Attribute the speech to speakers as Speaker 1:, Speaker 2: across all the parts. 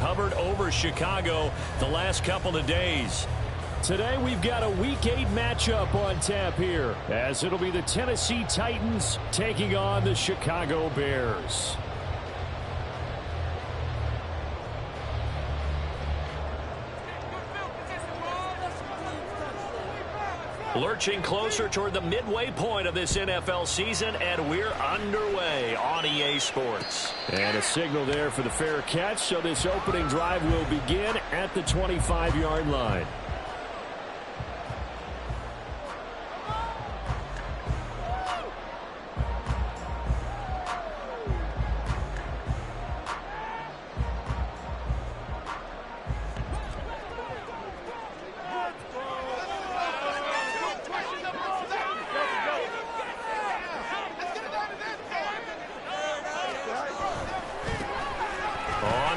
Speaker 1: hovered over Chicago the last couple of days. Today we've got a Week 8 matchup on tap here, as it'll be the Tennessee Titans taking on the Chicago Bears. Lurching closer toward the midway point of this NFL season, and we're underway on EA Sports. And a signal there for the fair catch, so this opening drive will begin at the 25-yard line.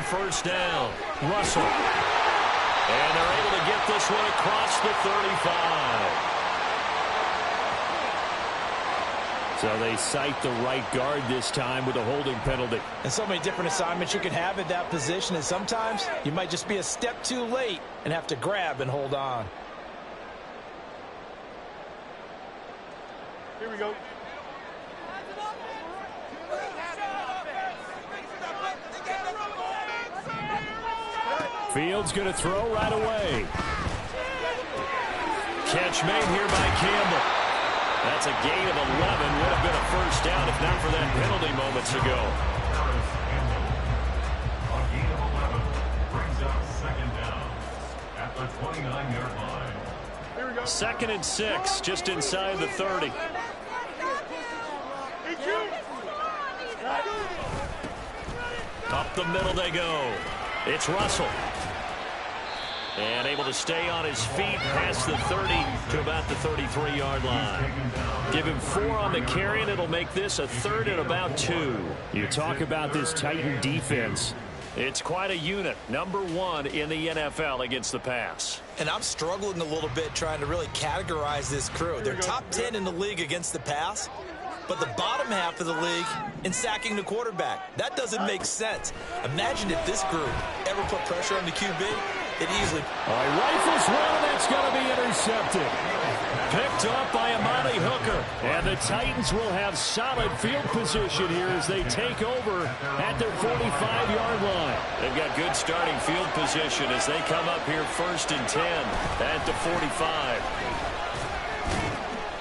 Speaker 1: First down, Russell. And they're able to get this one across the 35. So they cite the right guard this time with a holding penalty.
Speaker 2: And so many different assignments you can have at that position, and sometimes you might just be a step too late and have to grab and hold on.
Speaker 3: Here we go.
Speaker 1: Fields going to throw right away. Catch made here by Campbell. That's a gain of 11. Would have been a first down if not for that penalty moments ago.
Speaker 4: A gain of 11 brings up second down at the 29-yard line.
Speaker 3: Here we go.
Speaker 1: 2nd and 6, just inside the 30. Up the middle they go. It's Russell. And able to stay on his feet past the 30 to about the 33-yard line. Give him 4 on the carry, and it'll make this a 3rd and about 2. You talk about this Titan defense. It's quite a unit. Number 1 in the NFL against the pass.
Speaker 2: And I'm struggling a little bit trying to really categorize this crew. They're top 10 in the league against the pass, but the bottom half of the league in sacking the quarterback. That doesn't make sense. Imagine if this group ever put pressure on the QB. It easily.
Speaker 1: Rifles one, that's going to be intercepted. Picked up by Amani Hooker. And the Titans will have solid field position here as they take over at their 45-yard line. They've got good starting field position as they come up here 1st and 10 at the 45.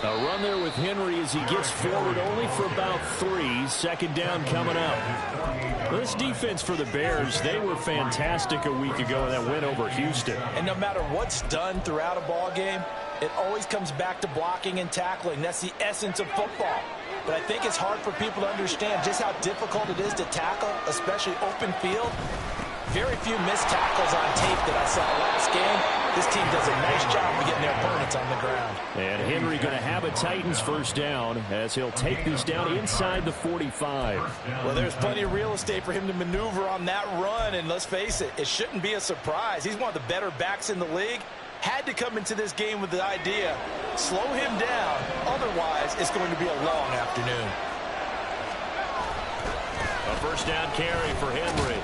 Speaker 1: A run there with Henry as he gets forward only for about 3. 2nd down coming up. This defense for the Bears, they were fantastic a week ago in that win over Houston.
Speaker 2: And no matter what's done throughout a ball game, it always comes back to blocking and tackling. That's the essence of football. But I think it's hard for people to understand just how difficult it is to tackle, especially open field. Very few missed tackles on tape that I saw last game. This team does a nice job of getting their opponents on the ground.
Speaker 1: And Henry going to have a Titans first down as he'll take this down inside the 45.
Speaker 2: Well, there's plenty of real estate for him to maneuver on that run. And let's face it, it shouldn't be a surprise. He's one of the better backs in the league. Had to come into this game with the idea, slow him down. Otherwise, it's going to be a long afternoon.
Speaker 1: A first down carry for Henry.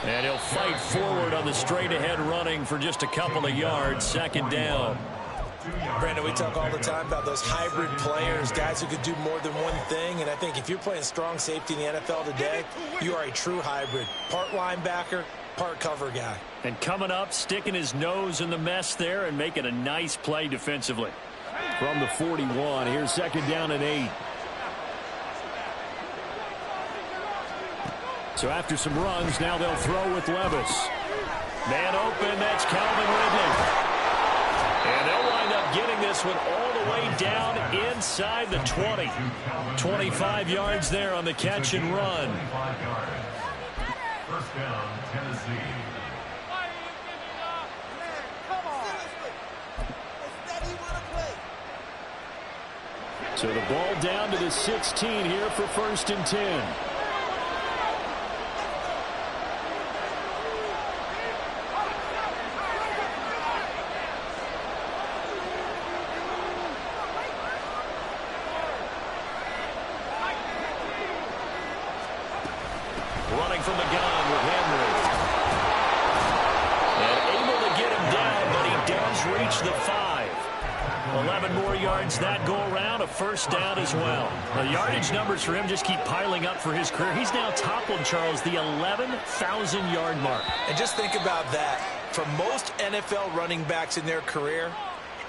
Speaker 1: And he'll fight forward on the straight-ahead running for just a couple of yards. 2nd down.
Speaker 2: Brandon, we talk all the time about those hybrid players, guys who could do more than one thing. And I think if you're playing strong safety in the NFL today, you are a true hybrid. Part linebacker, part cover guy.
Speaker 1: And coming up, sticking his nose in the mess there and making a nice play defensively. From the 41, here's 2nd down and 8. So after some runs, now they'll throw with Levis. Man open, that's Calvin Ridley. And they'll wind up getting this one all the way down inside the 20. 25 yards there on the catch and run.
Speaker 4: First down, Tennessee.
Speaker 1: So the ball down to the 16 here for 1st and 10. Running from the gun with Henry. yards that go around, a first down as well. The yardage numbers for him just keep piling up for his career. He's now toppled, Charles, the 11,000-yard mark.
Speaker 2: And just think about that. For most NFL running backs in their career,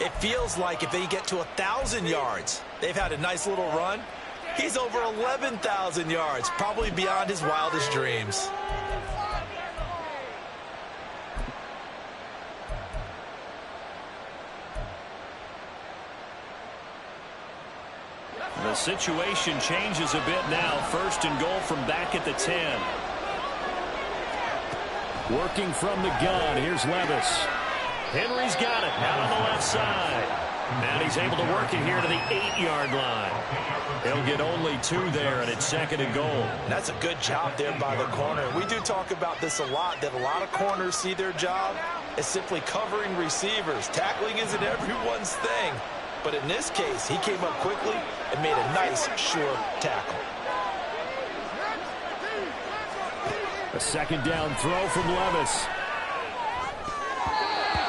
Speaker 2: it feels like if they get to 1,000 yards, they've had a nice little run. He's over 11,000 yards, probably beyond his wildest dreams.
Speaker 1: The situation changes a bit now. First and goal from back at the 10. Working from the gun. Here's Levis. Henry's got it out on the left side. And he's able to work it here to the 8-yard line. He'll get only 2 there, and it's second and goal.
Speaker 2: That's a good job there by the corner. We do talk about this a lot, that a lot of corners see their job as simply covering receivers. Tackling isn't everyone's thing. But in this case, he came up quickly and made a nice, sure tackle.
Speaker 1: A second down throw from Levis.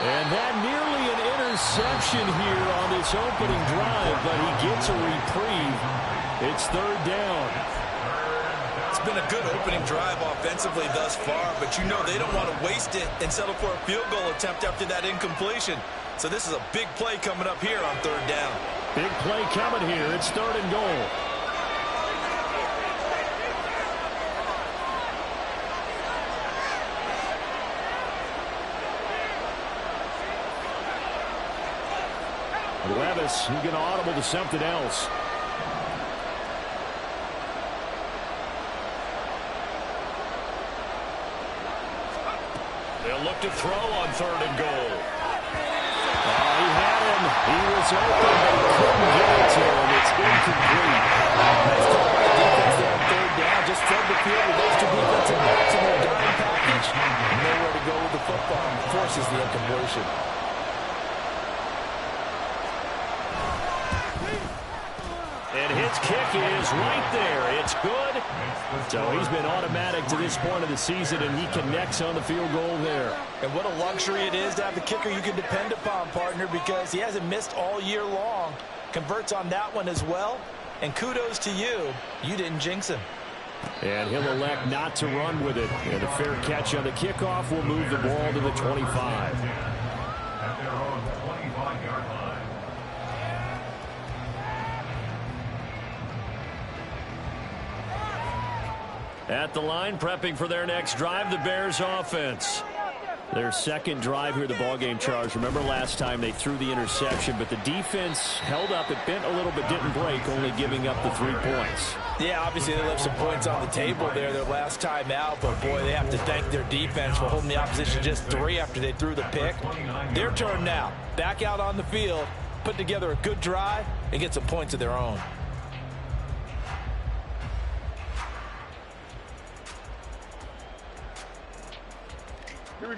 Speaker 1: And that nearly an interception here on this opening drive, but he gets a reprieve. It's third down.
Speaker 2: It's been a good opening drive offensively thus far, but you know they don't want to waste it and settle for a field goal attempt after that incompletion. So this is a big play coming up here on third down.
Speaker 1: Big play coming here. It's third and goal. Levis, he's going to audible to something else. They'll look to throw on third and goal. He had him. He was open, but he couldn't get it to him. It's incomplete.
Speaker 2: Nice job by the defense there on third down. Just fed the field with those 2 defensive backs in their dime package. Nowhere to go with the football. Forces the incompletion.
Speaker 1: And his kick is right there. It's good. So he's been automatic to this point of the season, and he connects on the field goal there.
Speaker 2: And what a luxury it is to have the kicker you can depend upon, partner, because he hasn't missed all year long. Converts on that one as well. And kudos to you. You didn't jinx him.
Speaker 1: And he'll elect not to run with it. And a fair catch on the kickoff will move the ball to the 25.
Speaker 4: At their own 25-yard line.
Speaker 1: At the line, prepping for their next drive, the Bears offense. Their second drive here, the ballgame, Charles. Remember last time they threw the interception, but the defense held up. It bent a little but didn't break, only giving up the 3 points.
Speaker 2: Yeah, obviously they left some points on the table there their last time out, but boy, they have to thank their defense for holding the opposition just 3 after they threw the pick. Their turn now. Back out on the field, put together a good drive, and get some points of their own.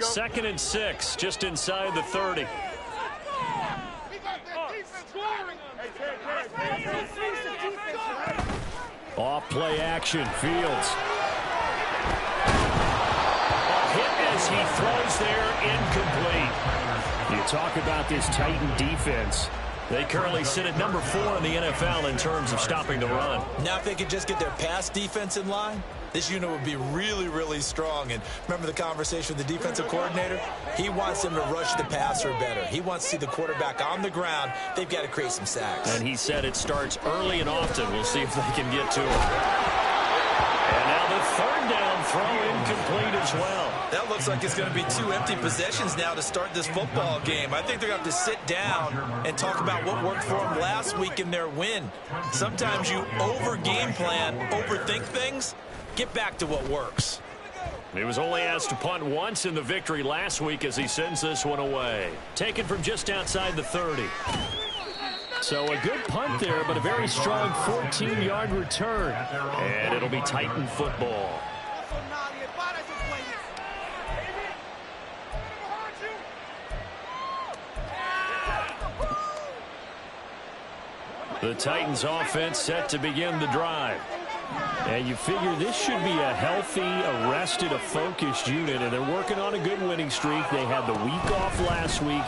Speaker 1: Second and 6, just inside the 30. Off play action, Fields. A hit as he throws there, incomplete. You talk about this Titan defense. They currently sit at number 4 in the NFL in terms of stopping the run.
Speaker 2: Now if they could just get their pass defense in line, this unit would be really, really strong. And remember the conversation with the defensive coordinator? He wants them to rush the passer better. He wants to see the quarterback on the ground. They've got to create some sacks.
Speaker 1: And he said it starts early and often. We'll see if they can get to it. And now the third down throw incomplete as well.
Speaker 2: That looks like it's going to be 2 empty possessions now to start this football game. I think they're going to have to sit down and talk about what worked for them last week in their win. Sometimes you over-game plan, overthink things. Get back to what works.
Speaker 1: He was only asked to punt once in the victory last week as he sends this one away. Taken from just outside the 30. So a good punt there, but a very strong 14-yard return. And it'll be Titan football. The Titans offense set to begin the drive. And you figure this should be a healthy, arrested, a focused unit, and they're working on a good winning streak. They had the week off last week.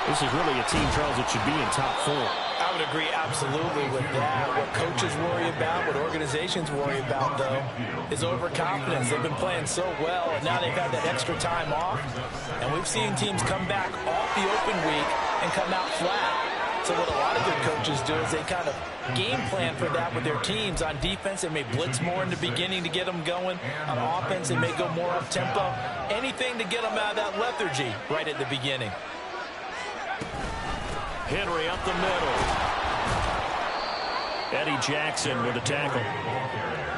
Speaker 1: This is really a team, Charles, that should be in top 4.
Speaker 2: would agree absolutely with that. What coaches worry about, what organizations worry about, though, is overconfidence. They've been playing so well, and now they've had that extra time off. And we've seen teams come back off the open week and come out flat. So what a lot of good coaches do is they kind of game plan for that with their teams. On defense, they may blitz more in the beginning to get them going. On offense, they may go more up-tempo. Anything to get them out of that lethargy right at the beginning.
Speaker 1: Henry up the middle. Eddie Jackson with a tackle.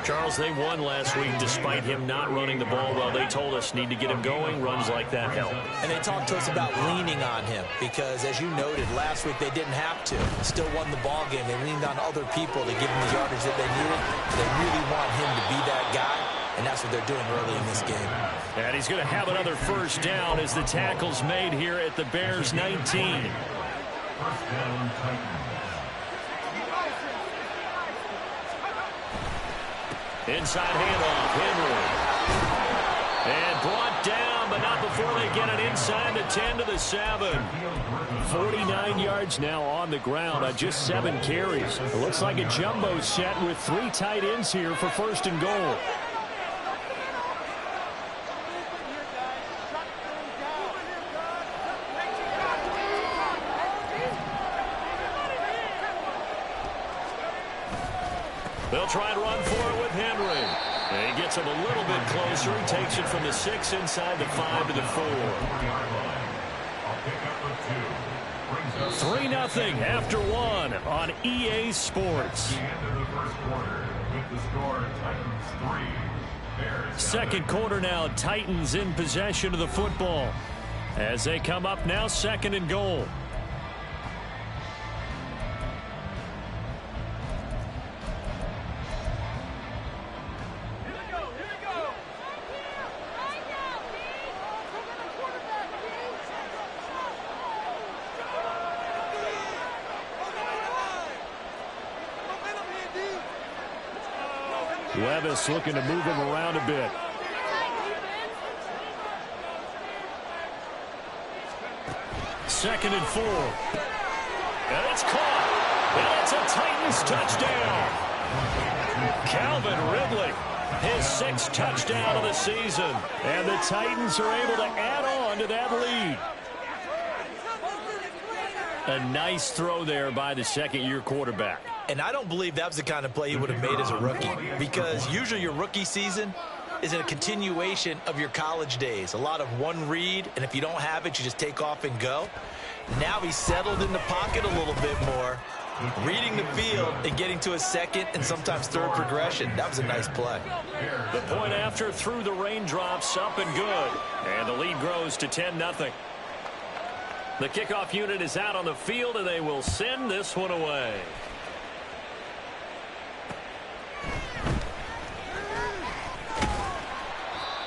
Speaker 1: Charles, they won last week despite him not running the ball well. They told us need to get him going. Runs like that help.
Speaker 2: And they talked to us about leaning on him because, as you noted, last week they didn't have to. Still won the ball game. They leaned on other people to give them the yardage that they needed. They really want him to be that guy, and that's what they're doing early in this game.
Speaker 1: And he's going to have another first down as the tackle's made here at the Bears 19.
Speaker 4: First down, Titans.
Speaker 1: Inside handoff, Henry. And brought down, but not before they get it inside the 10 to the 7. 49 yards now on the ground on just 7 carries. It looks like a jumbo set with 3 tight ends here for first and goal. They'll try and run for it with Henry. And he gets him a little bit closer. He takes it from the 6 inside the 5 to the 4. 3-0 after 1 on EA Sports.
Speaker 4: The end of the first quarter with the score Titans 3, Bears 7.
Speaker 1: Second quarter now, Titans in possession of the football as they come up now second and goal. Levis looking to move him around a bit. Second and 4. And it's caught. And it's a Titans touchdown. Calvin Ridley, his 6th touchdown of the season. And the Titans are able to add on to that lead. A nice throw there by the second-year quarterback.
Speaker 2: And I don't believe that was the kind of play he would have made as a rookie, because usually your rookie season is a continuation of your college days. A lot of one read, and if you don't have it, you just take off and go. Now he's settled in the pocket a little bit more, reading the field and getting to a second and sometimes third progression. That was a nice play.
Speaker 1: The point after through the raindrops, up and good. And the lead grows to 10-0. The kickoff unit is out on the field, and they will send this one away.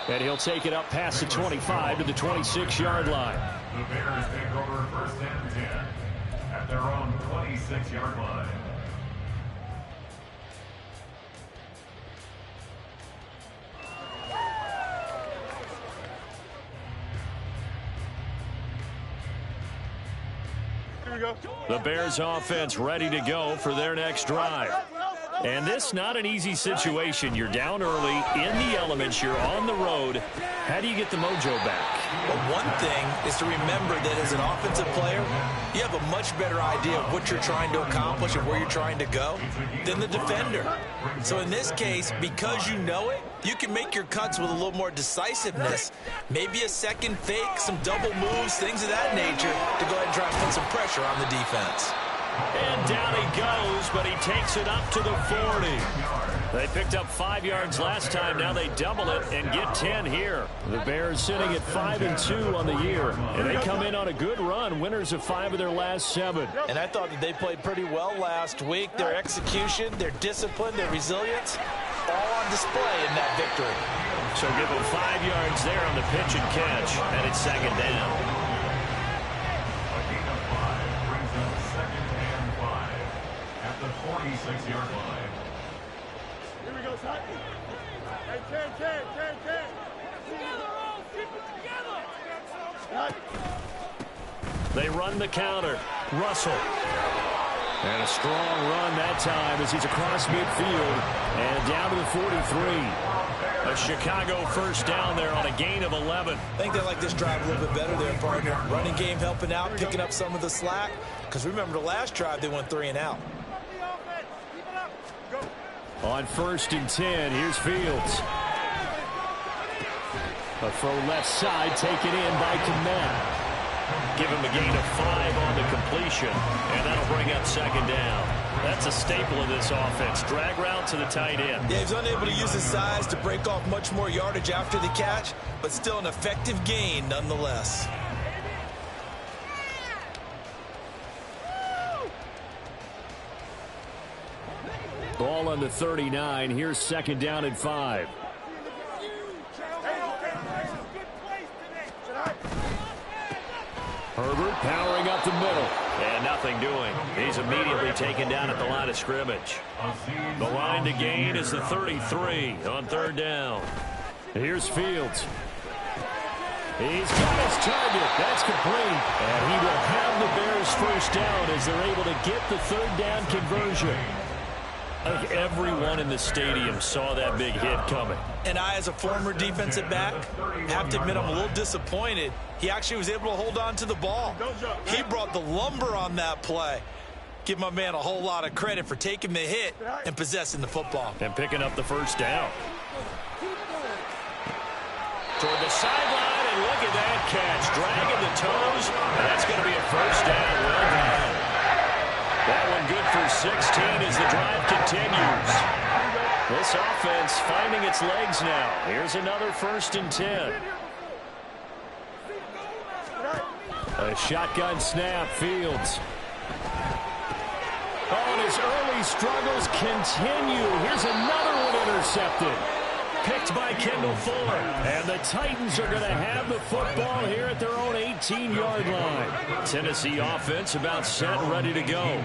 Speaker 1: And he'll take it up past the 25 to the 26-yard line.
Speaker 4: The Bears take over first and 10 at their own 26-yard line.
Speaker 1: The Bears offense ready to go for their next drive. And this not an easy situation. You're down early, in the elements, you're on the road. How do you get the mojo back?
Speaker 2: Well, one thing is to remember that as an offensive player, you have a much better idea of what you're trying to accomplish and where you're trying to go than the defender. So in this case, because you know it, you can make your cuts with a little more decisiveness. Maybe a second fake, some double moves, things of that nature to go ahead and try and put some pressure on the defense.
Speaker 1: And down he goes, but he takes it up to the 40. They picked up 5 yards last time. Now they double it and get 10 here. The Bears sitting at 5-2 on the year. And they come in on a good run, winners of 5 of their last 7.
Speaker 2: And I thought that they played pretty well last week. Their execution, their discipline, their resilience, all on display in that victory.
Speaker 1: So give them 5 yards there on the pitch and catch. And it's second down.
Speaker 4: The 46-yard line.
Speaker 3: Here we go, Ty. Hey, 10. Keep it together.
Speaker 1: They run the counter. Russell. And a strong run that time as he's across midfield and down to the 43. A Chicago first down there on a gain of 11.
Speaker 2: I think they like this drive a little bit better there, partner. Running game helping out, picking up some of the slack. Because remember the last drive, they went 3 and out.
Speaker 1: On 1st and 10, here's Fields. A throw left side taken in by Kmet. Give him a gain of 5 on the completion, and that'll bring up 2nd down. That's a staple of this offense. Drag route to the tight end.
Speaker 2: Yeah, he's unable to use his size to break off much more yardage after the catch, but still an effective gain nonetheless.
Speaker 1: Ball on the 39. Here's 2nd down and 5. Herbert powering up the middle. And nothing doing. He's immediately taken down at the line of scrimmage. The line to gain is the 33 on 3rd down. Here's Fields. He's got his target. That's complete. And he will have the Bears first down as they're able to get the 3rd down conversion. I think everyone in the stadium saw that big hit coming.
Speaker 2: And I, as a former defensive back, have to admit I'm a little disappointed. He actually was able to hold on to the ball. He brought the lumber on that play. Give my man a whole lot of credit for taking the hit and possessing the football.
Speaker 1: And picking up the first down. Toward the sideline, and look at that catch. Dragging the toes. And that's going to be a first down. Well done. That one good for 16 as the drive continues. This offense finding its legs now. Here's another 1st and 10. A shotgun snap, Fields. Oh, and his early struggles continue. Here's another one intercepted. Picked by Kendall Fuller. And the Titans are going to have the football here at their own 18-yard line. Tennessee offense about set and ready to go.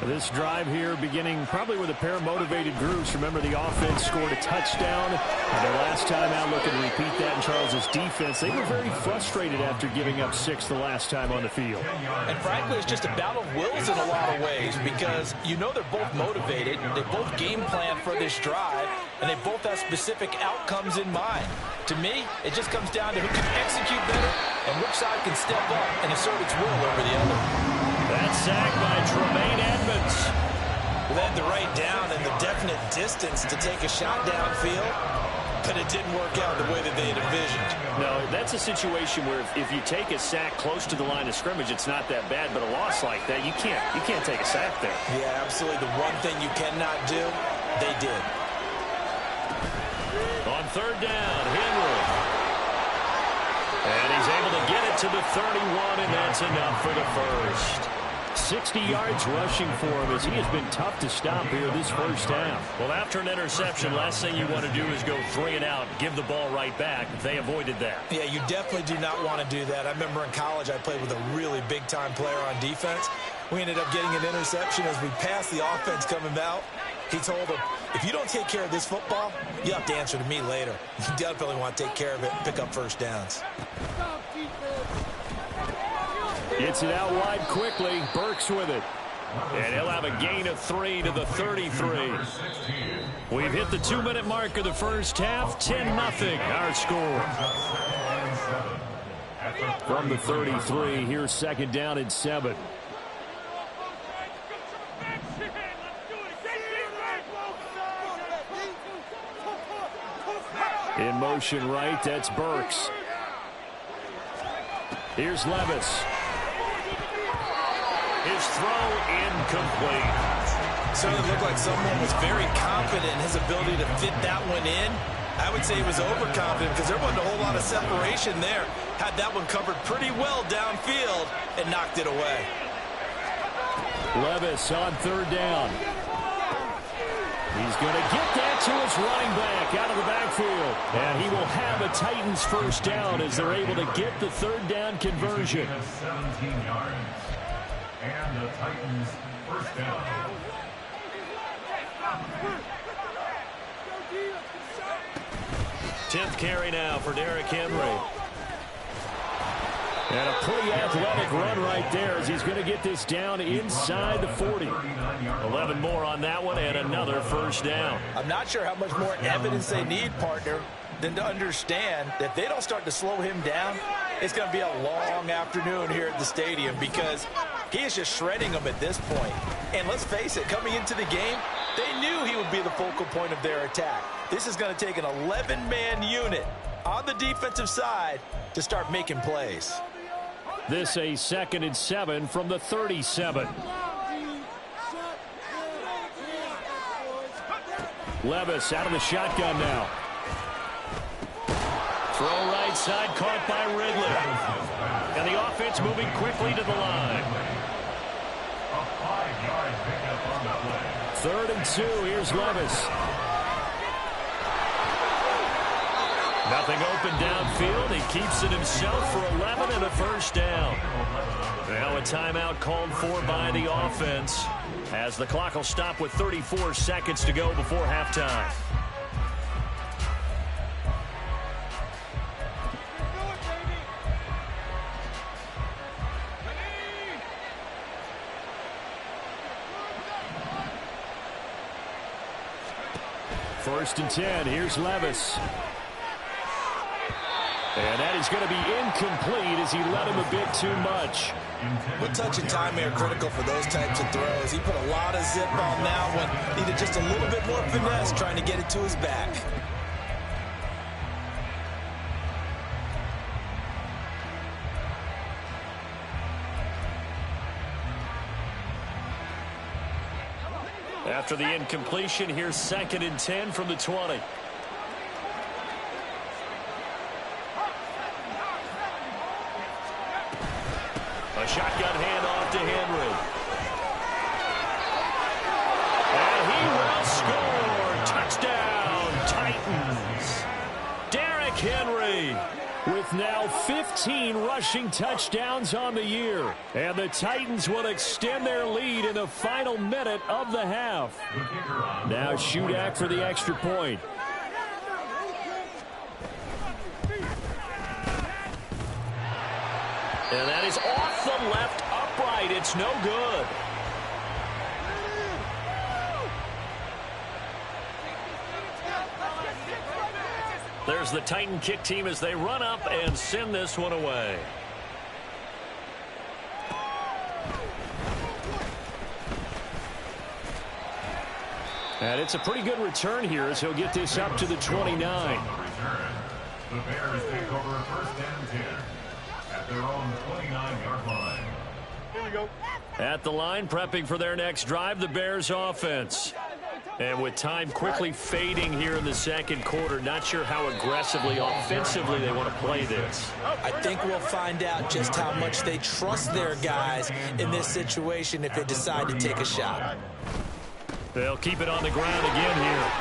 Speaker 1: This drive here beginning probably with a pair of motivated groups. Remember, the offense scored a touchdown. And their last time out, looking to repeat that in Charles's defense. They were very frustrated after giving up 6 the last time on the field.
Speaker 2: And frankly, it's just a battle of wills in a lot of ways because you know they're both motivated. They both game plan for this drive, and they both have specific outcomes in mind. To me, it just comes down to who can execute better and which side can step up and assert its will over the other.
Speaker 1: That sack by Tremaine Edmonds.
Speaker 2: Led the right down and the definite distance to take a shot downfield, but it didn't work out the way that they had envisioned.
Speaker 1: No, that's a situation where if you take a sack close to the line of scrimmage, it's not that bad, but a loss like that, you can't take a sack there.
Speaker 2: Yeah, absolutely. The one thing you cannot do, they did.
Speaker 1: On 3rd down, Henry. And he's able to get it to the 31, and that's enough for the first. 60 yards rushing for him as he has been tough to stop here this first half. Well, after an interception, last thing you want to do is go 3 and out, give the ball right back. They avoided that.
Speaker 2: Yeah, you definitely do not want to do that. I remember in college I played with a really big-time player on defense. We ended up getting an interception as we passed the offense coming out. He told him, if you don't take care of this football, you have to answer to me later. You definitely want to take care of it and pick up first downs.
Speaker 1: Gets it out wide quickly. Burks with it. And he'll have a gain of 3 to the 33. We've hit the 2-minute mark of the first half. 10-0 our score. From the 33, here's 2nd down and 7. In motion right, that's Burks. Here's Levis. His throw incomplete.
Speaker 2: Certainly looked like someone was very confident in his ability to fit that one in. I would say he was overconfident because there wasn't a whole lot of separation there. Had that one covered pretty well downfield and knocked it away.
Speaker 1: Levis on 3rd down. He's going to get that to his running back out of the backfield. And he will have a Titans first down as they're able to get the 3rd down conversion.
Speaker 4: 17 yards. And the Titans first down.
Speaker 1: Tenth carry now for Derrick Henry. And a pretty athletic run right there as he's going to get this down inside the 40. 11 more on that one and another first down.
Speaker 2: I'm not sure how much more evidence they need, partner, than to understand that if they don't start to slow him down, it's going to be a long afternoon here at the stadium because he is just shredding them at this point. And let's face it, coming into the game, they knew he would be the focal point of their attack. This is going to take an 11-man unit on the defensive side to start making plays.
Speaker 1: This a 2nd and 7 from the 37. Levis out of the shotgun now. Throw right side caught by Ridley. And the offense moving quickly to the line.
Speaker 4: A 5-yard pickup on the play.
Speaker 1: 3rd and 2. Here's Levis. Nothing open downfield. He keeps it himself for 11 and a first down. Now a timeout called for by the offense as the clock will stop with 34 seconds to go before halftime. First and 10. Here's Levis. And that is going to be incomplete as he let him a bit too much.
Speaker 2: Well, touch and timing are critical for those types of throws. He put a lot of zip on that one. Needed just a little bit more finesse trying to get it to his back.
Speaker 1: After the incompletion, here's 2nd and 10 from the 20. A shotgun handoff to Henry. And he will score. Touchdown, Titans. Derrick Henry with now 15 rushing touchdowns on the year. And the Titans will extend their lead in the final minute of the half. Now Shudak for the extra point. And that is off the left upright. It's no good. There's the Titan kick team as they run up and send this one away. And it's a pretty good return here as he'll get this up to the 29.
Speaker 4: The Bears take over 1st and 10 at their own 29-yard line.
Speaker 3: Here we go.
Speaker 1: At the line, prepping for their next drive, the Bears offense. And with time quickly fading here in the second quarter, not sure how aggressively, offensively they want to play this.
Speaker 2: I think we'll find out just how much they trust their guys in this situation if they decide to take a shot.
Speaker 1: They'll keep it on the ground again here.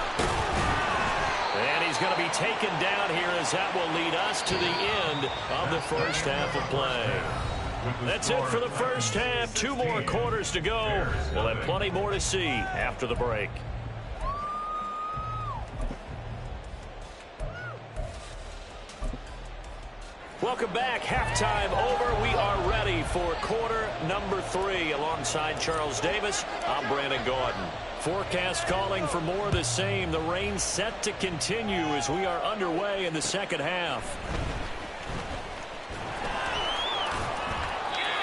Speaker 1: And he's going to be taken down here as that will lead us to the end of the first half of play. That's it for the first half. 2 more quarters to go. We'll have plenty more to see after the break. Welcome back. Halftime over. We are ready for quarter number 3. Alongside Charles Davis, I'm Brandon Gaudin. Forecast calling for more of the same. The rain set to continue as we are underway in the second half.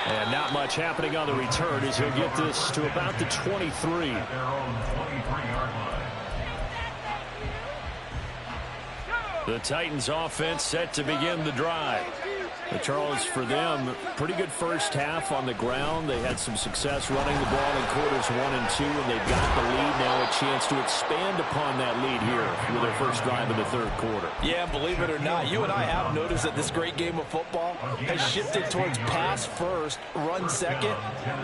Speaker 1: And not much happening on the return as he'll get this to about the 23.
Speaker 4: At their own 23-yard line.
Speaker 1: The Titans offense set to begin the drive. Charles, for them, pretty good first half on the ground. They had some success running the ball in quarters 1 and 2, and they've got the lead now, a chance to expand upon that lead here with their first drive in the third quarter.
Speaker 2: Yeah, believe it or not, you and I have noticed that this great game of football has shifted towards pass first, run second.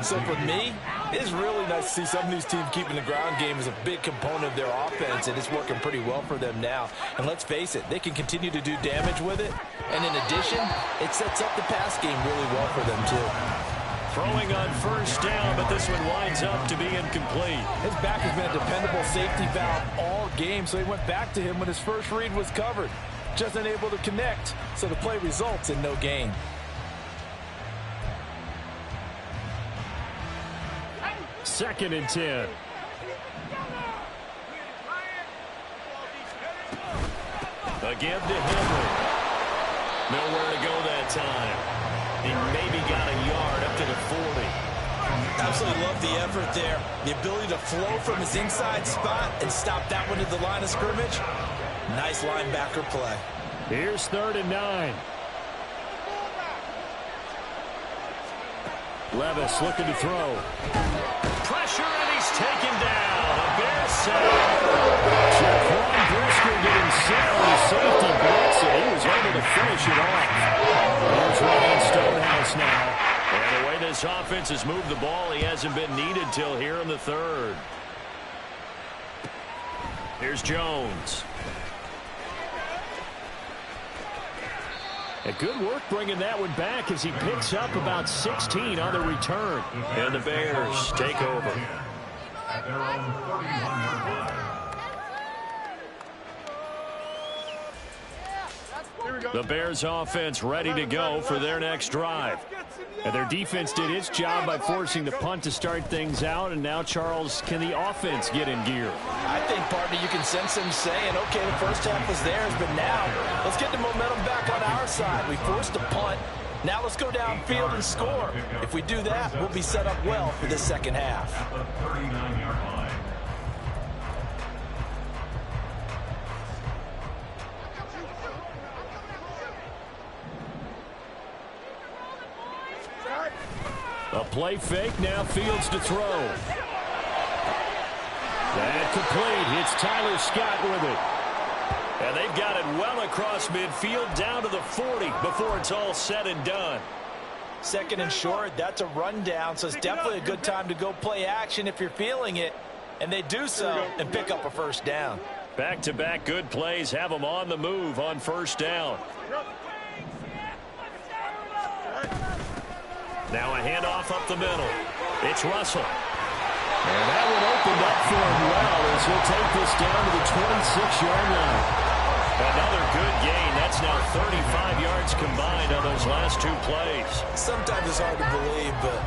Speaker 2: So for me, it's really nice to see some of these teams keeping the ground game as a big component of their offense, and it's working pretty well for them now. And let's face it, they can continue to do damage with it. And in addition, it sets up the pass game really well for them, too.
Speaker 1: Throwing on first down, but this one winds up to be incomplete.
Speaker 2: His back has been a dependable safety valve all game, so he went back to him when his first read was covered. Just unable to connect, so the play results in no gain.
Speaker 1: 2nd and 10. A give to Henry. Nowhere to go that time. He maybe got a yard up to the 40.
Speaker 2: Absolutely love the effort there. The ability to flow from his inside spot and stop that one at the line of scrimmage. Nice linebacker play.
Speaker 1: Here's 3rd and 9. Levis looking to throw. Pressure, and he's taken down. A Bears sack. Jaquan Brisker getting set on the safety blitz, and he was able to finish it off. Here's Ryan Stonehouse now. And the way this offense has moved the ball, he hasn't been needed till here in the 3rd. Here's Jones. And good work bringing that one back as he picks up about 16 on the return. And the Bears take over.
Speaker 4: At their own 31-yard line.
Speaker 1: The Bears offense ready to go for their next drive. And their defense did its job by forcing the punt to start things out. And now, Charles, can the offense get in gear?
Speaker 2: I think, partner, you can sense him saying, okay, the first half was theirs, but now let's get the momentum back on our side. We forced a punt. Now let's go downfield and score. If we do that, we'll be set up well for the second half.
Speaker 4: At the 39-yard line.
Speaker 1: A play fake, now Fields to throw. That complete. It's Tyler Scott with it. And they've got it well across midfield down to the 40 before it's all said and done.
Speaker 2: 2nd and short, that's a rundown, so it's definitely a good time to go play action if you're feeling it. And they do so and pick up a first down.
Speaker 1: Back-to-back good plays have them on the move on first down. Now a handoff up the middle. It's Russell. And that one opened up for him well as he'll take this down to the 26-yard line. Another good gain. That's now 35 yards combined on those last 2 plays.
Speaker 2: Sometimes it's hard to believe, but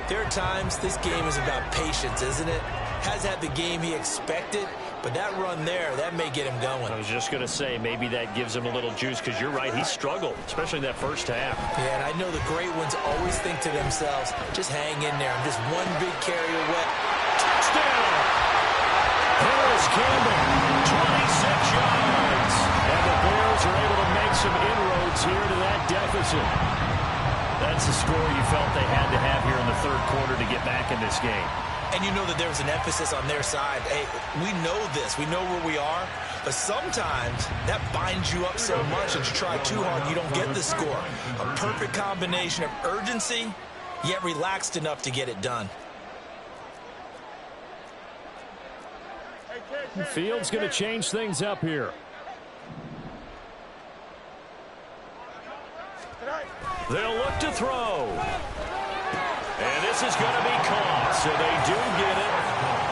Speaker 2: there are times this game is about patience, isn't it? Has had the game he expected, but that run there, that may get him going.
Speaker 1: I was just going to say, maybe that gives him a little juice, because you're right, he struggled, especially in that first half.
Speaker 2: Yeah, and I know the great ones always think to themselves, just hang in there. I'm just one big carry away.
Speaker 1: Touchdown! Harris Campbell, 26 yards. And the Bears are able to make some inroads here to that deficit. That's the score you felt they had to have here in the 3rd quarter to get back in this game.
Speaker 2: And you know that there was an emphasis on their side. Hey, we know this. We know where we are. But sometimes that binds you up so much that you try too hard, you don't get the score. A perfect combination of urgency, yet relaxed enough to get it done.
Speaker 1: Fields going to change things up here. They'll look to throw. And this is going to be caught, so they do get it.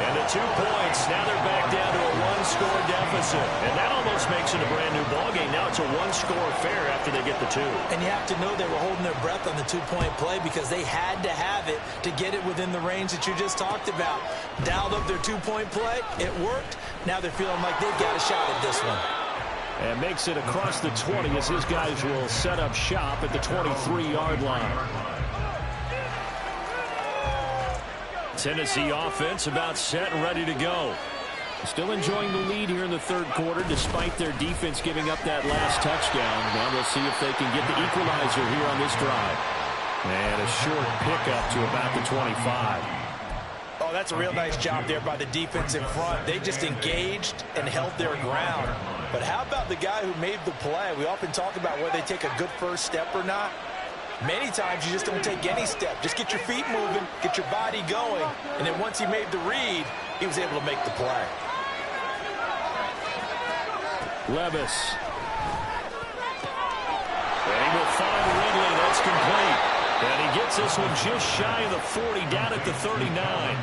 Speaker 1: And the 2 points, now they're back down to a 1-score deficit. And that almost makes it a brand-new ballgame. Now it's a 1-score affair after they get the 2.
Speaker 2: And you have to know they were holding their breath on the 2-point play because they had to have it to get it within the range that you just talked about. Dialed up their 2-point play. It worked. Now they're feeling like they've got a shot at this one.
Speaker 1: And makes it across the 20 as his guys will set up shop at the 23-yard line. Tennessee offense about set and ready to go. Still enjoying the lead here in the 3rd quarter despite their defense giving up that last touchdown. Now we'll see if they can get the equalizer here on this drive. And a short pickup to about the 25.
Speaker 2: Oh, that's a real nice job there by the defense in front. They just engaged and held their ground. But how about the guy who made the play? We often talk about whether they take a good first step or not. Many times you just don't take any step. Just get your feet moving, get your body going, and then once he made the read, he was able to make the play.
Speaker 1: Levis. And he will find Ridley. That's complete. And he gets this one just shy of the 40, down at the 39.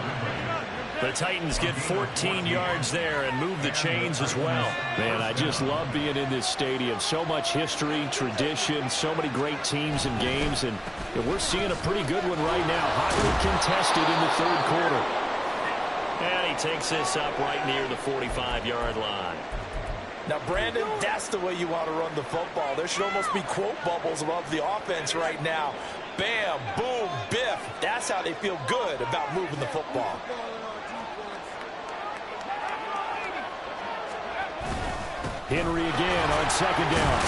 Speaker 1: The Titans get 14 yards there and move the chains as well. Man, I just love being in this stadium. So much history, tradition, so many great teams and games. And we're seeing a pretty good one right now. Hotly contested in the 3rd quarter. And he takes this up right near the 45-yard line.
Speaker 2: Now, Brandon, that's the way you want to run the football. There should almost be quote bubbles above the offense right now. Bam, boom, biff. That's how they feel good about moving the football.
Speaker 1: Henry again on second down.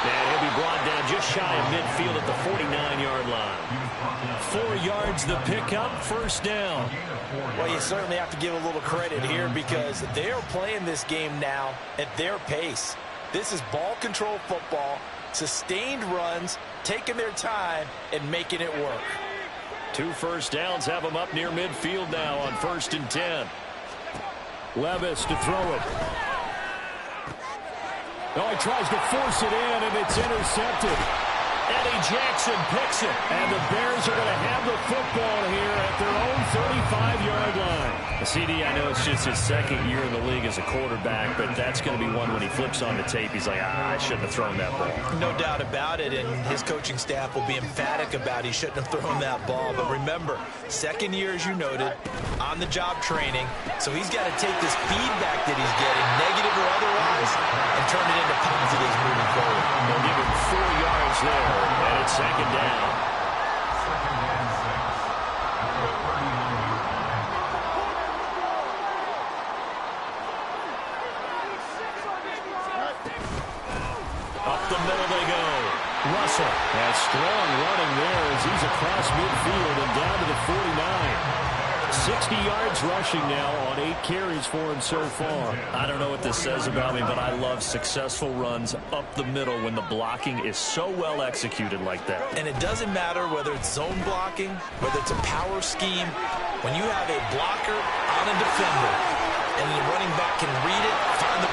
Speaker 1: And he'll be brought down just shy of midfield at the 49-yard line. 4 yards the pickup, first down.
Speaker 2: Well, you certainly have to give a little credit here because they're playing this game now at their pace. This is ball control football, sustained runs, taking their time and making it work.
Speaker 1: 2 first downs have them up near midfield now on 1st and 10. Levis to throw it. Oh, he tries to force it in, and it's intercepted. Eddie Jackson picks it, and the Bears are going to have the football here at their own 35-yard line. CD, I know it's just his second year in the league as a quarterback, but that's going to be one when he flips on the tape. He's like, I shouldn't have thrown that ball.
Speaker 2: No doubt about it, and his coaching staff will be emphatic about he shouldn't have thrown that ball. But remember, second year, as you noted, on-the-job training, so he's got to take this feedback that he's getting, negative or otherwise, and turn it into positives moving forward.
Speaker 1: They'll give him 4 yards there, and it's second down. Up the middle they go. Russell has strong running there as he's across midfield and down to the 49. 60 yards rushing now on 8 carries for him so far. I don't know what this says about me, but I love successful runs up the middle when the blocking is so well executed like that.
Speaker 2: And it doesn't matter whether it's zone blocking, whether it's a power scheme. When you have a blocker on a defender and the running back can read it, find the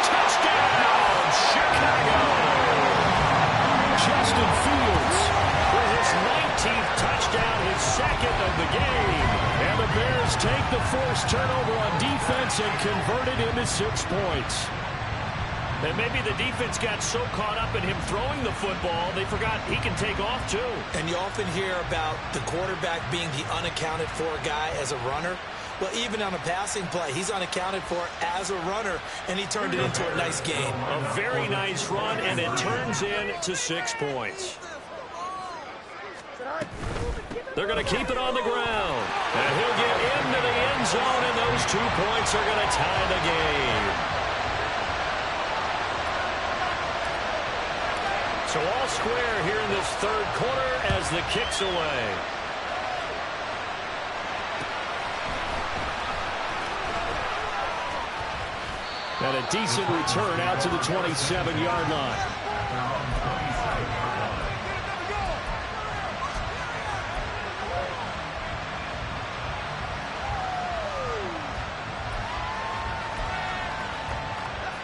Speaker 2: touchdown, Chicago! Justin Fields with his 19th touchdown, his second of the game.
Speaker 1: And the Bears take the forced turnover on defense and convert it into 6 points. And maybe the defense got so caught up in him throwing the football, they forgot he can take off too.
Speaker 2: And you often hear about the quarterback being the unaccounted for guy as a runner. Well, even on a passing play, he's unaccounted for as a runner, and he turned it into a nice game.
Speaker 1: A very nice run, and it turns into 6 points. They're going to keep it on the ground. And he'll get into the end zone, and those 2 points are going to tie the game. So all square here in this third quarter as the kick's away. And a decent return out to the 27-yard line.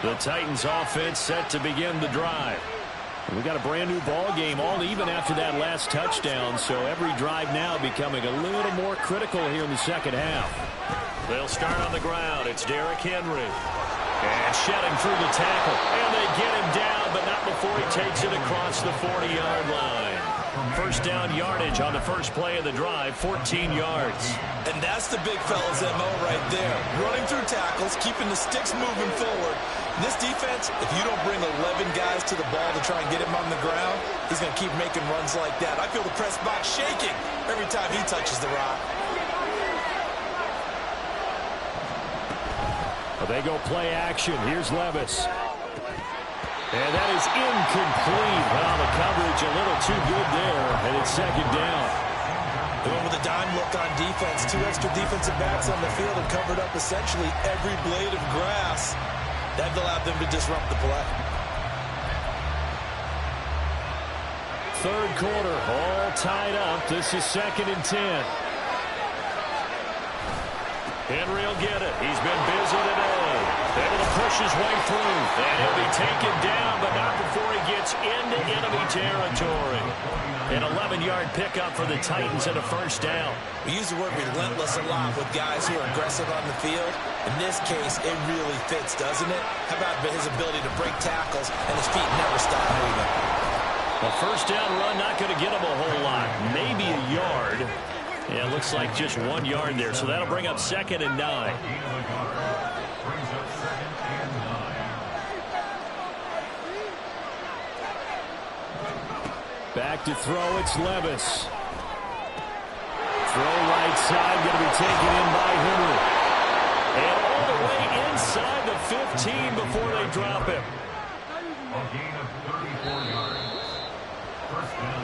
Speaker 1: The Titans offense set to begin the drive. We got a brand new ball game, all even after that last touchdown, so every drive now becoming a little more critical here in the second half. They'll start on the ground. It's Derrick Henry. And shedding through the tackle. And they get him down, but not before he takes it across the 40-yard line. First down yardage on the first play of the drive, 14 yards.
Speaker 2: And that's the big fella's MO right there. Running through tackles, keeping the sticks moving forward. This defense, if you don't bring 11 guys to the ball to try and get him on the ground, he's going to keep making runs like that. I feel the press box shaking every time he touches the rock.
Speaker 1: Well, they go play action. Here's Levis. And that is incomplete. Well, the coverage a little too good there, and it's second down.
Speaker 2: Going with a dime look on defense. 2 extra defensive backs on the field and covered up essentially every blade of grass. That allowed them to disrupt the play.
Speaker 1: Third quarter, all tied up. This is 2nd and 10. Henry will get it. He's been busy today. Able to push his way through. And he'll be taken down, but not before he gets into enemy territory. An 11-yard pickup for the Titans and a first down.
Speaker 2: We use the word relentless a lot with guys who are aggressive on the field. In this case, it really fits, doesn't it? How about his ability to break tackles and his feet never stop moving?
Speaker 1: A first down run not going to get him a whole lot. Maybe a yard. Yeah, looks like just 1 yard there, so that'll bring up 2nd and 9. Back to throw, it's Levis. Throw right side, going to be taken in by Henry. And all the way inside the 15 before they drop him.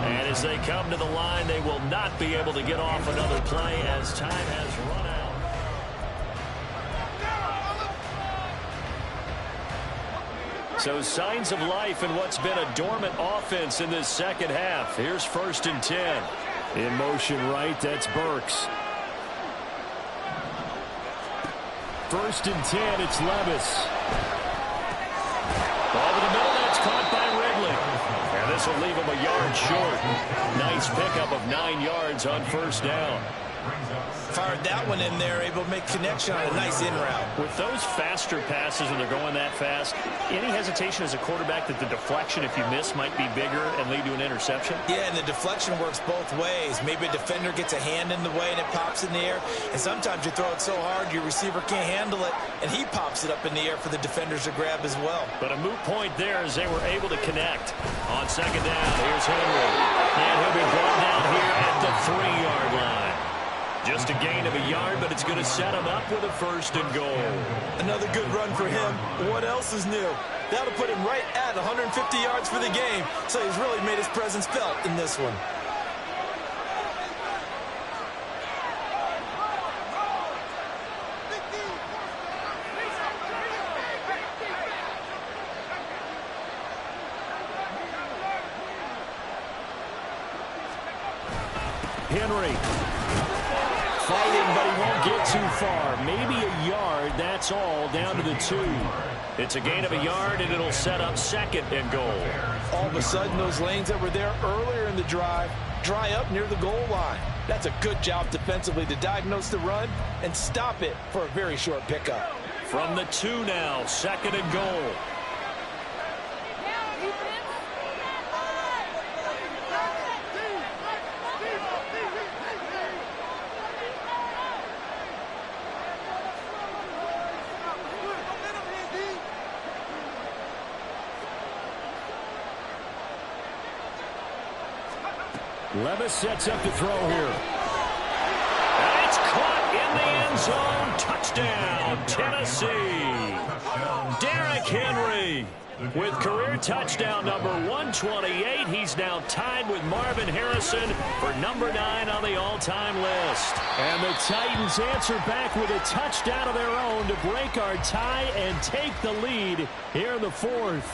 Speaker 1: And as they come to the line, they will not be able to get off another play as time has run out. So signs of life in what's been a dormant offense in this second half. Here's 1st and 10. In motion right, that's Burks. 1st and 10, it's Levis. Over the middle, that's caught by Ridley. And this will leave him a yard short. Nice pickup of 9 yards on 1st down.
Speaker 2: Fired that one in there, able to make connection on a nice in route.
Speaker 1: With those faster passes when they're going that fast, any hesitation as a quarterback that the deflection, if you miss, might be bigger and lead to an interception?
Speaker 2: Yeah, and the deflection works both ways. Maybe a defender gets a hand in the way and it pops in the air. And sometimes you throw it so hard your receiver can't handle it, and he pops it up in the air for the defenders to grab as well.
Speaker 1: But a moot point there as they were able to connect. On 2nd down, here's Henry. And he'll be brought down here at the 3-yard line. Just a gain of a yard, but it's going to set him up with a 1st and goal.
Speaker 2: Another good run for him. What else is new? That'll put him right at 150 yards for the game, so he's really made his presence felt in this one.
Speaker 1: Henry. Fighting, but he won't get too far. Maybe a yard, that's all, down to the 2. It's a gain of a yard, and it'll set up 2nd and goal.
Speaker 2: All of a sudden, those lanes that were there earlier in the drive dry up near the goal line. That's a good job defensively to diagnose the run and stop it for a very short pickup.
Speaker 1: From the 2 now, 2nd and goal. Levis sets up to throw here. And it's caught in the end zone. Touchdown, Tennessee. Derrick Henry with career touchdown number 128. He's now tied with Marvin Harrison for number 9 on the all-time list. And the Titans answer back with a touchdown of their own to break our tie and take the lead here in the 4th.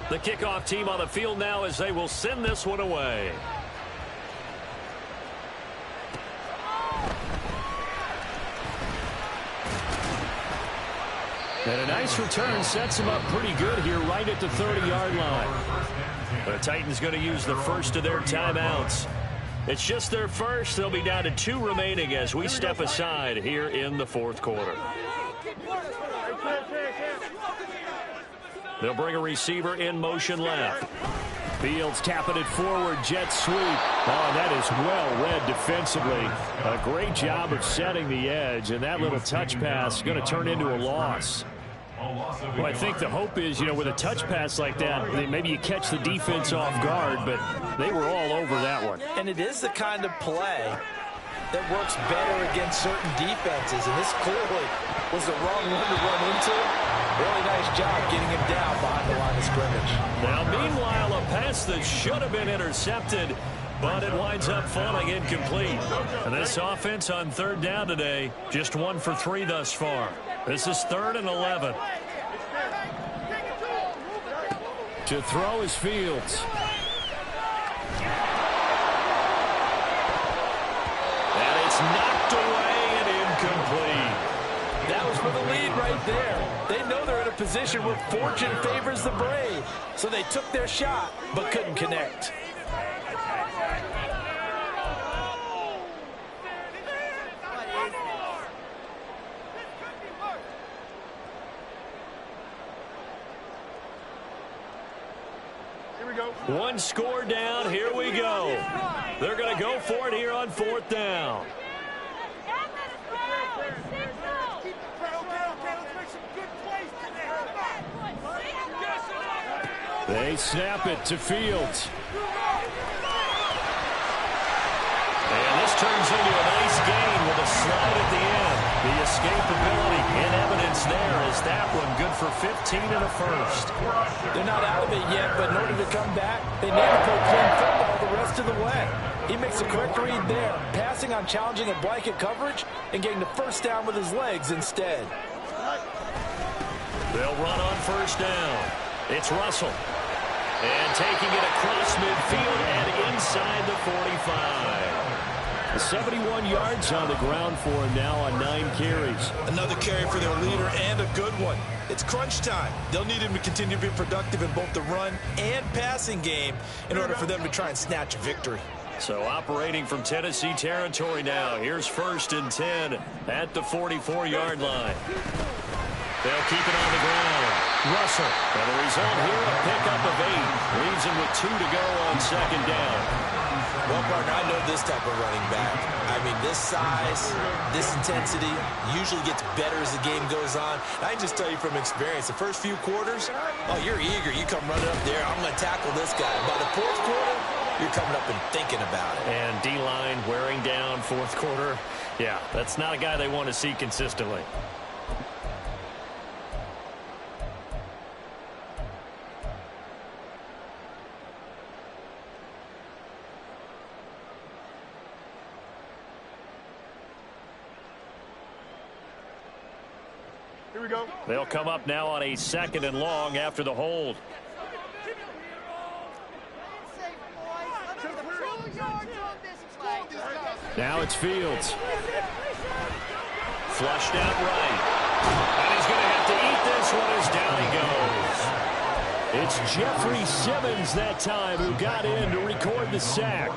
Speaker 1: The kickoff team on the field now as they will send this one away. And a nice return sets him up pretty good here right at the 30-yard line. The Titans going to use the first of their timeouts. It's just their first. They'll be down to 2 remaining as we step aside here in the 4th quarter. They'll bring a receiver in motion left. Fields tapping it forward, jet sweep. Oh, that is well read defensively. A great job of setting the edge, and that little touch pass is going to turn into a loss. Well, I think the hope is, with a touch pass like that, maybe you catch the defense off guard, but they were all over that one.
Speaker 2: And it is the kind of play that works better against certain defenses, and this clearly was the wrong one to run into. Really nice job getting him down behind the line of scrimmage.
Speaker 1: Now, meanwhile, a pass that should have been intercepted, but it winds up falling incomplete. And this offense on 3rd down today, just 1 for 3 thus far. This is 3rd and 11. To throw is Fields. And it's knocked away and incomplete.
Speaker 2: That was for the lead right there. They know they're in a position where fortune favors the brave. So they took their shot, but couldn't connect.
Speaker 3: Here we go.
Speaker 1: One score down. Here we go. They're going to go for it here on 4th down. They snap it to Fields. And this turns into a nice gain with a slide at the end. The escapability in evidence there is that one good for 15 and a first.
Speaker 2: They're not out of it yet, but in order to come back, they need to play clean football the rest of the way. He makes a correct read there, passing on challenging a blanket coverage and getting the first down with his legs instead.
Speaker 1: They'll run on 1st down. It's Russell. And taking it across midfield and inside the 45. 71 yards on the ground for him now on 9 carries.
Speaker 2: Another carry for their leader and a good one. It's crunch time. They'll need him to continue to be productive in both the run and passing game in order for them to try and snatch a victory.
Speaker 1: So operating from Tennessee territory now. Here's 1st and 10 at the 44-yard line. They'll keep it on the ground. Russell. And the result here, a pickup of 8. Leaves him with 2 to go on 2nd down.
Speaker 2: Well, partner, I know this type of running back. I mean, this size, this intensity usually gets better as the game goes on. I can just tell you from experience, the first few quarters, oh, you're eager. You come running up there. I'm going to tackle this guy. By the 4th quarter, you're coming up and thinking about it.
Speaker 1: And D-line wearing down 4th quarter. Yeah, that's not a guy they want to see consistently.
Speaker 3: Here we go.
Speaker 1: They'll come up now on a 2nd and long after the hold. Now it's Fields. Flushed out right. And he's going to have to eat this one as down he goes. It's Jeffrey Simmons that time who got in to record the sack.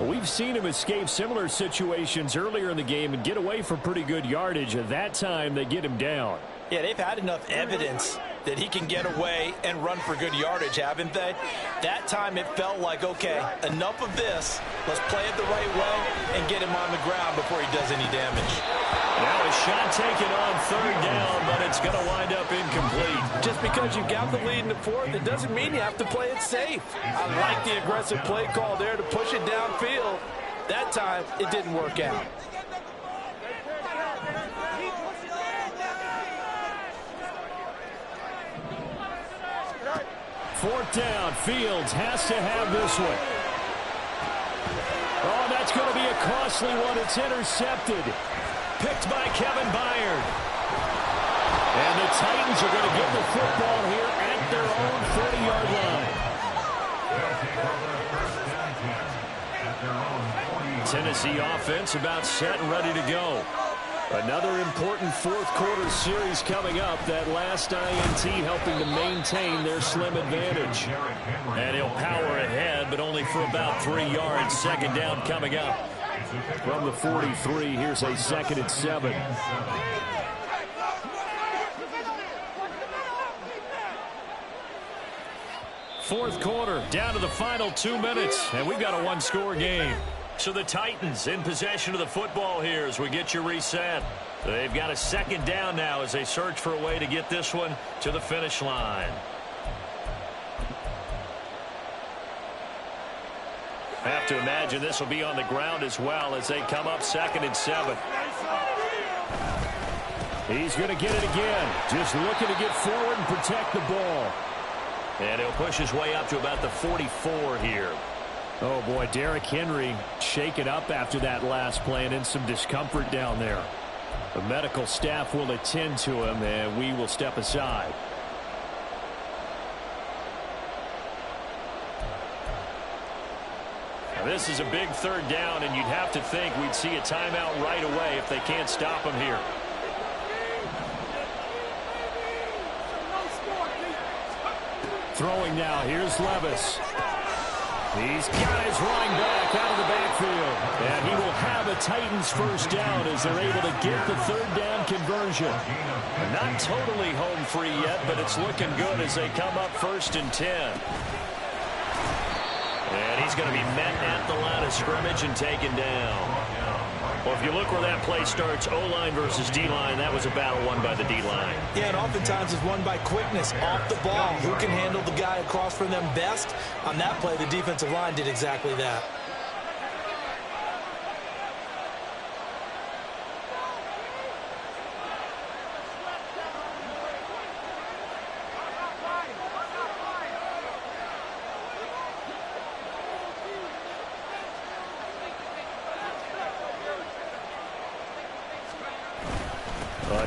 Speaker 1: We've seen him escape similar situations earlier in the game and get away from pretty good yardage. At that time, they get him down.
Speaker 2: Yeah, they've had enough evidence that he can get away and run for good yardage, haven't they? That time it felt like, okay, enough of this. Let's play it the right way and get him on the ground before he does any damage.
Speaker 1: Now a shot taken on 3rd down, but it's going to wind up incomplete.
Speaker 2: Just because you've got the lead in the 4th, it doesn't mean you have to play it safe. I like the aggressive play call there to push it downfield. That time, it didn't work out.
Speaker 1: Fourth down, Fields has to have this one. Oh, that's going to be a costly one. It's intercepted. Picked by Kevin Byard. And the Titans are going to get the football here at their own 40-yard line. Tennessee offense about set and ready to go. Another important 4th quarter series coming up. That last INT helping to maintain their slim advantage. And he'll power ahead, but only for about 3 yards. 2nd down coming up. From the 43, here's a 2nd and 7. Fourth quarter, down to the final 2 minutes, and we've got a one-score game. So the Titans in possession of the football here as we get you reset. They've got a 2nd down now as they search for a way to get this one to the finish line. Have to imagine this will be on the ground as well as they come up 2nd and 7. He's going to get it again. Just looking to get forward and protect the ball. And he'll push his way up to about the 44 here. Oh, boy, Derrick Henry shaken up after that last play and in some discomfort down there. The medical staff will attend to him, and we will step aside. Now, this is a big 3rd down, and you'd have to think we'd see a timeout right away if they can't stop him here. Throwing now, here's Levis. He's got his running back out of the backfield. And he will have a Titans first down as they're able to get the 3rd down conversion. Not totally home free yet, but it's looking good as they come up 1st and 10. he's going to be met at the line of scrimmage and taken down. Well, if you look where that play starts, O-line versus D-line, that was a battle won by the D-line.
Speaker 2: Yeah, and oftentimes it's won by quickness off the ball. Who can handle the guy across from them best? On that play, the defensive line did exactly that.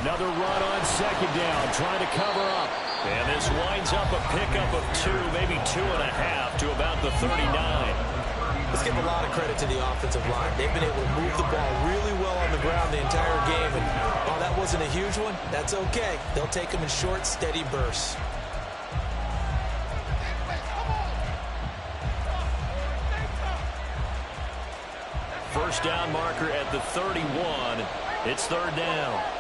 Speaker 1: Another run on second down, trying to cover up. And this winds up a pickup of 2, maybe 2.5 to about the 39.
Speaker 2: Let's give a lot of credit to the offensive line. They've been able to move the ball really well on the ground the entire game. And while that wasn't a huge one, that's okay. They'll take them in short, steady bursts.
Speaker 1: First down marker at the 31. It's third down.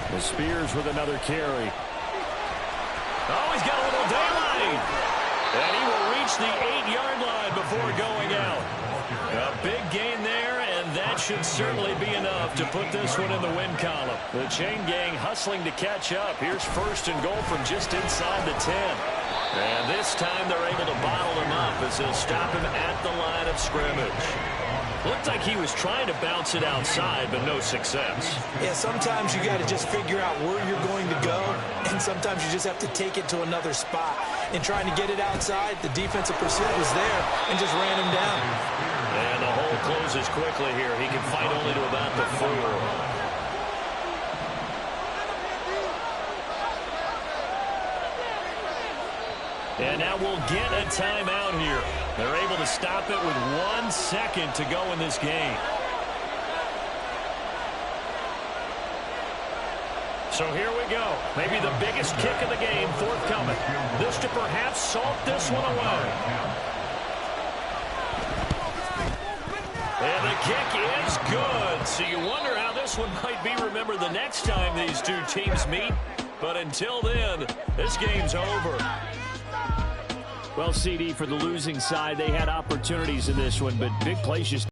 Speaker 1: The Spears with another carry. Oh, he's got a little daylight. And he will reach the 8-yard line before going out. A big gain there, and that should certainly be enough to put this one in the win column. The chain gang hustling to catch up. Here's first and goal from just inside the 10. And this time they're able to bottle him up as they'll stop him at the line of scrimmage. Looked like he was trying to bounce it outside, but no success.
Speaker 2: Yeah, sometimes you got to just figure out where you're going to go, and sometimes you just have to take it to another spot. In trying to get it outside, the defensive pursuit was there and just ran him down.
Speaker 1: And the hole closes quickly here. He can fight only to about the 4. And now we'll get a timeout here. They're able to stop it with 1 second to go in this game. So here we go. Maybe the biggest kick of the game forthcoming. This to perhaps salt this one away. And the kick is good. So you wonder how this one might be remembered the next time these two teams meet. But until then, this game's over. Well, CD, for the losing side, they had opportunities in this one, but big plays just